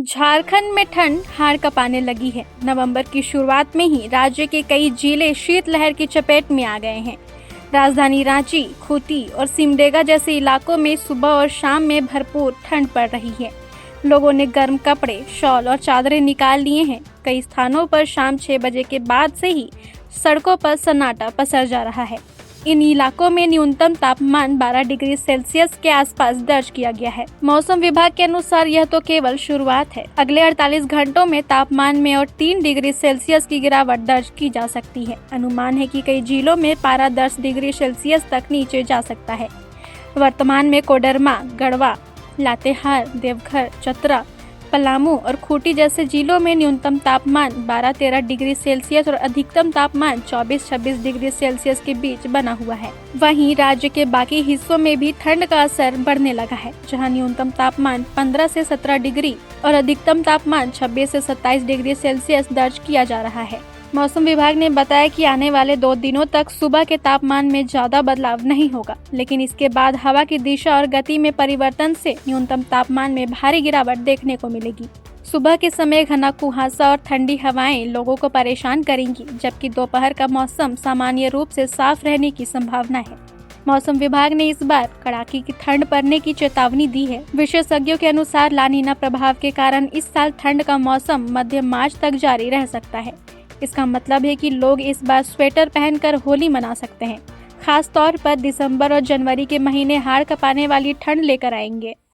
झारखंड में ठंड हाड़ कांपने लगी है। नवंबर की शुरुआत में ही राज्य के कई जिले शीतलहर की चपेट में आ गए हैं। राजधानी रांची, खूंटी और सिमडेगा जैसे इलाकों में सुबह और शाम में भरपूर ठंड पड़ रही है। लोगों ने गर्म कपड़े, शॉल और चादरें निकाल लिए हैं। कई स्थानों पर शाम 6 बजे के बाद से ही सड़कों पर सन्नाटा पसर जा रहा है। इन इलाकों में न्यूनतम तापमान 12 डिग्री सेल्सियस के आसपास दर्ज किया गया है। मौसम विभाग के अनुसार यह तो केवल शुरुआत है। अगले 48 घंटों में तापमान में और 3 डिग्री सेल्सियस की गिरावट दर्ज की जा सकती है। अनुमान है कि कई जिलों में पारा 10 डिग्री सेल्सियस तक नीचे जा सकता है। वर्तमान में कोडरमा, गढ़वा, लातेहार, देवघर, चतरा, पलामू और खूंटी जैसे जिलों में न्यूनतम तापमान 12-13 डिग्री सेल्सियस और अधिकतम तापमान 24-26 डिग्री सेल्सियस के बीच बना हुआ है। वहीं राज्य के बाकी हिस्सों में भी ठंड का असर बढ़ने लगा है, जहां न्यूनतम तापमान 15 से 17 डिग्री और अधिकतम तापमान 26 से 27 डिग्री सेल्सियस दर्ज किया जा रहा है। मौसम विभाग ने बताया कि आने वाले 2 दिनों तक सुबह के तापमान में ज्यादा बदलाव नहीं होगा, लेकिन इसके बाद हवा की दिशा और गति में परिवर्तन से न्यूनतम तापमान में भारी गिरावट देखने को मिलेगी। सुबह के समय घना कुहासा और ठंडी हवाएं लोगों को परेशान करेंगी, जबकि दोपहर का मौसम सामान्य रूप से साफ रहने की संभावना है। मौसम विभाग ने इस बार कड़ाके की ठंड पड़ने की चेतावनी दी है। विशेषज्ञों के अनुसार लानीना प्रभाव के कारण इस साल ठंड का मौसम मध्य मार्च तक जारी रह सकता है। इसका मतलब है कि लोग इस बार स्वेटर पहनकर होली मना सकते हैं। खास तौर पर दिसंबर और जनवरी के महीने हाड़ कांपने वाली ठंड लेकर आएंगे।